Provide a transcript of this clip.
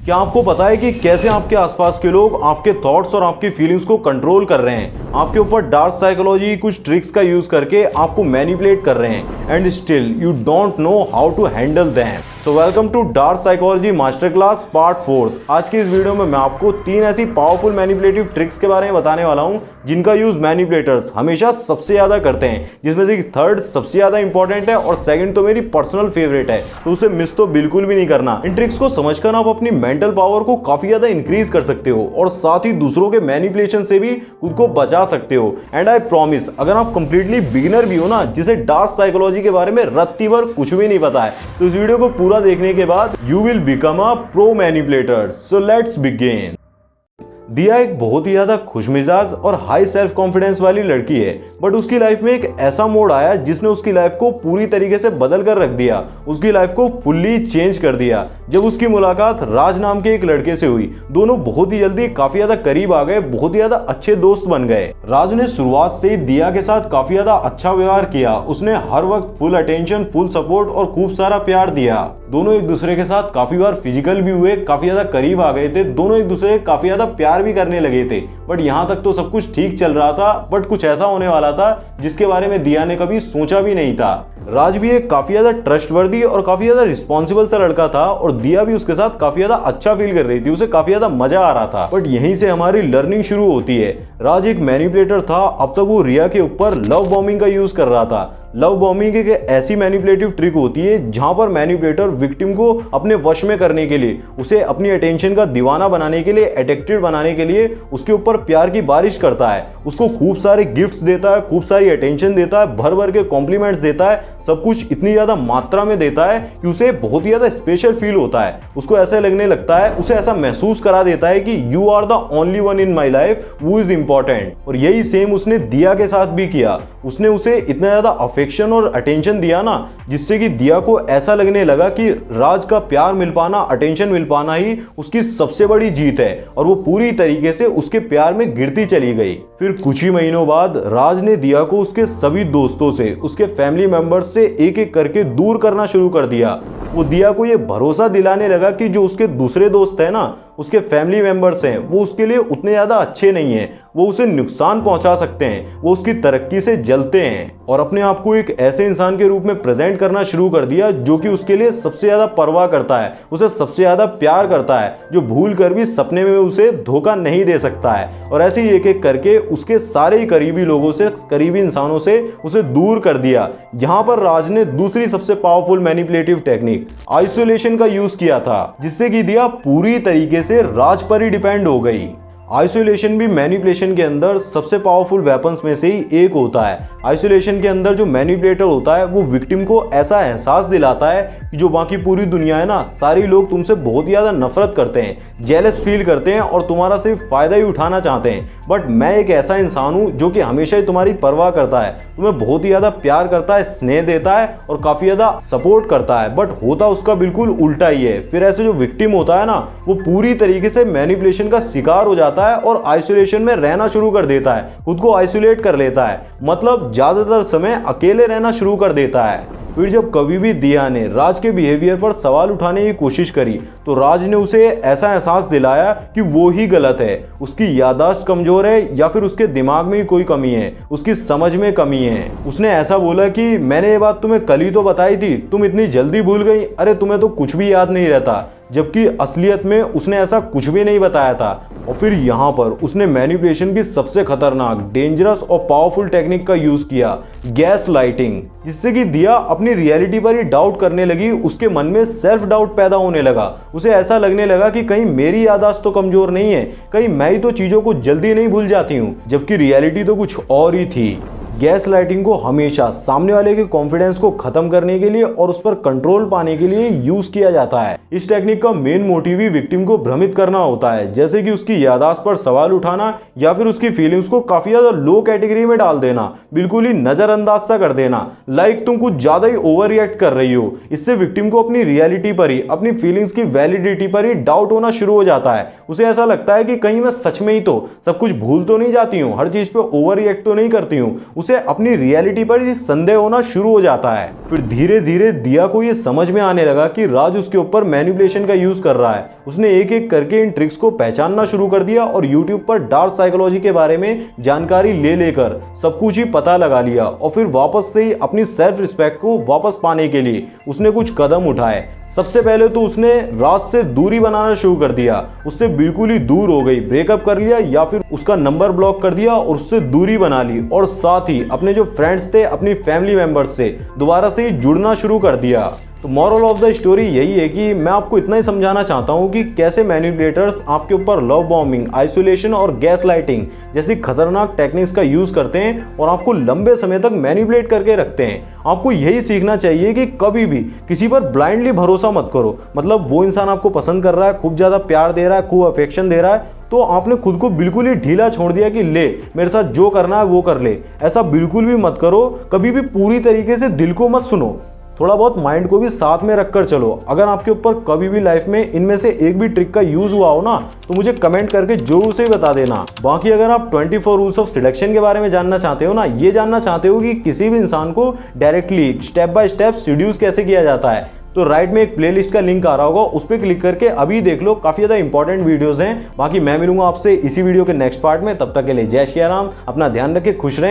क्या आपको पता है कि कैसे आपके आसपास के लोग आपके थॉट्स और आपकी फीलिंग्स को कंट्रोल कर रहे हैं, आपके ऊपर डार्क साइकोलॉजी कुछ ट्रिक्स का यूज करके आपको मैनिपुलेट कर रहे हैं and still you don't know how to handle them. तो welcome to dark psychology master class part 4। आज की इस वीडियो में मैं आपको 3 ऐसी पावरफुल मैनिपुलेटिव ट्रिक्स के बारे में बताने वाला हूं जिनका यूज मैनिपुलेटर्स हमेशा सबसे ज्यादा करते हैं, जिसमें से थर्ड सबसे ज्यादा इंपॉर्टेंट है और सेकंड तो मेरी पर्सनल फेवरेट है, तो उसे मिस तो बिल्कुल भी नहीं करना। इन ट्रिक्स को समझकर आप अपनी मेंटल पावर को काफी ज्यादा इंक्रीज कर सकते हो और साथ ही दूसरों के मैनिपुलेशन से भी खुद को बचा सकते हो। एंड आई प्रॉमिस, अगर आप कंप्लीटली बिगिनर भी हो ना, जिसे डार्क साइकोलॉजी के बारे में रत्ती भर कुछ भी नहीं पता है, तो इस वीडियो को पूरा देखने के बाद you will become a pro manipulator. So let's begin. दिया एक बहुत ही ज्यादा खुशमिजाज और हाई सेल्फ कॉन्फिडेंस वाली लड़की है, बट उसकी लाइफ में एक ऐसा मोड़ आया जिसने उसकी लाइफ को पूरी तरीके से बदल कर रख दिया, उसकी लाइफ को फुल्ली चेंज कर दिया। जब उसकी मुलाकात राज नाम के एक लड़के से हुई, दोनों बहुत ही जल्दी काफी ज्यादा करीब आ गए, बहुत ही ज्यादा अच्छे दोस्त बन गए। राज ने शुरुआत से ही दिया के साथ काफी ज्यादा अच्छा व्यवहार किया, उसने हर वक्त फुल अटेंशन, फुल सपोर्ट और खूब सारा प्यार दिया। दोनों एक दूसरे के साथ काफी बार फिजिकल भी हुए, काफी ज्यादा करीब आ गए थे, दोनों एक दूसरे के काफी ज्यादा प्यार भी करने लगे थे। बट यहाँ तक तो सब कुछ ठीक चल रहा था, बट कुछ ऐसा होने वाला था जिसके बारे में दिया ने कभी सोचा भी नहीं था। राज भी एक काफी ज्यादा ट्रस्टवर्दी और काफी ज्यादा रिस्पॉन्सिबल सा लड़का था और दिया भी उसके साथ काफी ज्यादा अच्छा फील कर रही थी, उसे काफी ज्यादा मजा आ रहा था। बट यहीं से हमारी लर्निंग शुरू होती है। राज एक मैनिपुलेटर था, अब तक वो रिया के ऊपर लव बॉम्बिंग का यूज कर रहा था। लव बॉम्बिंग एक ऐसी मैनिपुलेटिव ट्रिक होती है जहां पर मैनिपुलेटर विक्टिम को अपने वश में करने के लिए, उसे अपनी अटेंशन का दीवाना बनाने के लिए, एडिक्टेड बनाने के लिए उसके ऊपर प्यार की बारिश करता है, उसको खूब सारे गिफ्ट्स देता है, खूब सारी अटेंशन देता है, भर भर के कॉम्प्लीमेंट्स देता है, सब कुछ इतनी ज्यादा मात्रा में देता है कि उसे बहुत ही ज्यादा स्पेशल फील होता है। उसको ऐसा लगने लगता है, उसे ऐसा महसूस करा देता है कि you are the only one in my life who is important. और यही सेम उसने दिया के साथ भी किया। उसने उसे इतना ज्यादा अफेक्शन और अटेंशन दिया ना, जिससे कि दिया को ऐसा लगने लगा कि राज का प्यार मिल पाना, अटेंशन मिल पाना ही उसकी सबसे बड़ी जीत है, और वो पूरी तरीके से उसके प्यार में गिरती चली गई। फिर कुछ ही महीनों बाद राज ने दिया को उसके सभी दोस्तों से, उसके फैमिली मेंबर्स से एक एक करके दूर करना शुरू कर दिया। वो दिया को ये भरोसा दिलाने लगा कि जो उसके दूसरे दोस्त है ना, उसके फैमिली मेंबर्स हैं, वो उसके लिए उतने ज्यादा अच्छे नहीं हैं, वो उसे नुकसान पहुंचा सकते हैं, वो उसकी तरक्की से जलते हैं। और अपने आप को एक ऐसे इंसान के रूप में प्रेजेंट करना शुरू कर दिया जो कि उसके लिए सबसे ज्यादा परवाह करता है, उसे सबसे ज्यादा प्यार करता है, जो भूल कर भी सपने में उसे धोखा नहीं दे सकता है। और ऐसे ही एक एक करके उसके सारे ही करीबी लोगों से, करीबी इंसानों से उसे दूर कर दिया। जहां पर राज ने दूसरी सबसे पावरफुल मैनिपुलेटिव टेक्निक आइसोलेशन का यूज किया था, जिससे कि दिया पूरी तरीके से राज पर ही डिपेंड हो गई। आइसोलेशन भी मैनिपुलेशन के अंदर सबसे पावरफुल वेपन्स में से ही एक होता है। आइसोलेशन के अंदर जो मैनिपुलेटर होता है वो विक्टिम को ऐसा एहसास दिलाता है कि जो बाकी पूरी दुनिया है ना, सारे लोग तुमसे बहुत ही ज़्यादा नफरत करते हैं, जेलस फील करते हैं और तुम्हारा सिर्फ फायदा ही उठाना चाहते हैं, बट मैं एक ऐसा इंसान हूँ जो कि हमेशा ही तुम्हारी परवाह करता है, तुम्हें बहुत ही ज़्यादा प्यार करता है, स्नेह देता है और काफ़ी ज़्यादा सपोर्ट करता है। बट होता उसका बिल्कुल उल्टा ही है। फिर ऐसे जो विक्टिम होता है ना, वो पूरी तरीके से मैनिपुलेशन का शिकार हो जाता है और आइसोलेशन में रहना शुरू कर देता है, खुद को आइसोलेट कर लेता है, मतलब ज्यादातर समय अकेले रहना शुरू कर देता है। फिर जब कभी भी दिया ने राज के बिहेवियर पर सवाल उठाने की कोशिश करी, तो राज ने उसे ऐसा एहसास दिलाया कि वो ही गलत है, उसकी याददाश्त कमजोर है या फिर उसके दिमाग में ही कोई कमी है, उसकी समझ में कमी है। उसने ऐसा बोला कि मैंने ये बात तुम्हें कल ही तो बताई थी, तुम इतनी जल्दी भूल गई, अरे तुम्हें तो कुछ भी याद नहीं रहता, जबकि असलियत में उसने ऐसा कुछ भी नहीं बताया था। और फिर यहाँ पर उसने मैनिपुलेशन की सबसे खतरनाक, डेंजरस और पावरफुल टेक्निक का यूज किया, गैस लाइटिंग, जिससे कि दिया अपनी रियलिटी पर ही डाउट करने लगी, उसके मन में सेल्फ डाउट पैदा होने लगा, उसे ऐसा लगने लगा कि कहीं मेरी याददाश्त तो कमजोर नहीं है, कहीं मैं ही तो चीजों को जल्दी नहीं भूल जाती हूँ, जबकि रियलिटी तो कुछ और ही थी। गैस लाइटिंग को हमेशा सामने वाले के कॉन्फिडेंस को खत्म करने के लिए और उस पर कंट्रोल पाने के लिए यूज किया जाता है। इस टेक्निक का मेन मोटिव ही विक्टिम को भ्रमित करना होता है, जैसे कि उसकी याददाश्त पर सवाल उठाना या फिर उसकी फीलिंग्स को काफी ज्यादा लो कैटेगरी में डाल देना, बिल्कुल ही नजरअंदाज सा कर देना, लाइक तुम कुछ ज्यादा ही ओवर रिएक्ट कर रही हो। इससे विक्टिम को अपनी रियलिटी पर ही, अपनी फीलिंग्स की वैलिडिटी पर ही डाउट होना शुरू हो जाता है। उसे ऐसा लगता है कि कहीं मैं सच में ही तो सब कुछ भूल तो नहीं जाती हूँ, हर चीज पे ओवर रिएक्ट तो नहीं करती हूँ। उसे उससे अपनी रियलिटी पर ही संदेह होना शुरू हो जाता है। फिर धीरे धीरे दिया को ये समझ में आने लगा कि राज उसके ऊपर मैनिपुलेशन का यूज कर रहा है। उसने एक एक करके इन ट्रिक्स को पहचानना शुरू कर दिया और यूट्यूब पर डार्क साइकोलॉजी के बारे में जानकारी ले लेकर सब कुछ ही पता लगा लिया। और फिर वापस से ही अपनी सेल्फ रिस्पेक्ट को वापस पाने के लिए उसने कुछ कदम उठाए। सबसे पहले तो उसने राज से दूरी बनाना शुरू कर दिया, उससे बिल्कुल ही दूर हो गई, ब्रेकअप कर लिया या फिर उसका नंबर ब्लॉक कर दिया और उससे दूरी बना ली। और साथ ही अपने जो फ्रेंड्स थे, अपनी फैमिली मेंबर्स से दोबारा से जुड़ना शुरू कर दिया। तो मॉरल ऑफ द स्टोरी यही है कि मैं आपको इतना ही समझाना चाहता हूँ कि कैसे मैनिपुलेटर्स आपके ऊपर लव बॉम्बिंग, आइसोलेशन और गैस लाइटिंग जैसी खतरनाक टेक्निक्स का यूज करते हैं और आपको लंबे समय तक मैनिपुलेट करके रखते हैं। आपको यही सीखना चाहिए कि कभी भी किसी पर ब्लाइंडली भरोसा मत करो। मतलब वो इंसान आपको पसंद कर रहा है, खूब ज्यादा प्यार दे रहा है, खूब अफेक्शन दे रहा है, तो आपने खुद को बिल्कुल ही ढीला छोड़ दिया कि ले मेरे साथ जो करना है वो कर ले। ऐसा बिल्कुल भी मत करो। कभी भी पूरी तरीके से दिल को मत सुनो, थोड़ा बहुत माइंड को भी साथ में रखकर चलो। अगर आपके ऊपर कभी भी लाइफ में इनमें से एक भी ट्रिक का यूज हुआ हो ना, तो मुझे कमेंट करके जरूर से बता देना। बाकी अगर आप 24 रूल्स ऑफ सिलेक्शन के बारे में जानना चाहते हो ना, ये जानना चाहते हो कि किसी भी इंसान को directly step by step seduce कैसे किया जाता है, तो राइट में एक प्लेलिस्ट का लिंक आ रहा होगा, उस पर क्लिक करके अभी देख लो। काफी ज्यादा इंपॉर्टेंट वीडियोस हैं। बाकी मैं मिलूंगा आपसे इसी वीडियो के नेक्स्ट पार्ट में। तब तक के लिए जय श्री राम। अपना ध्यान रखें, खुश रहें।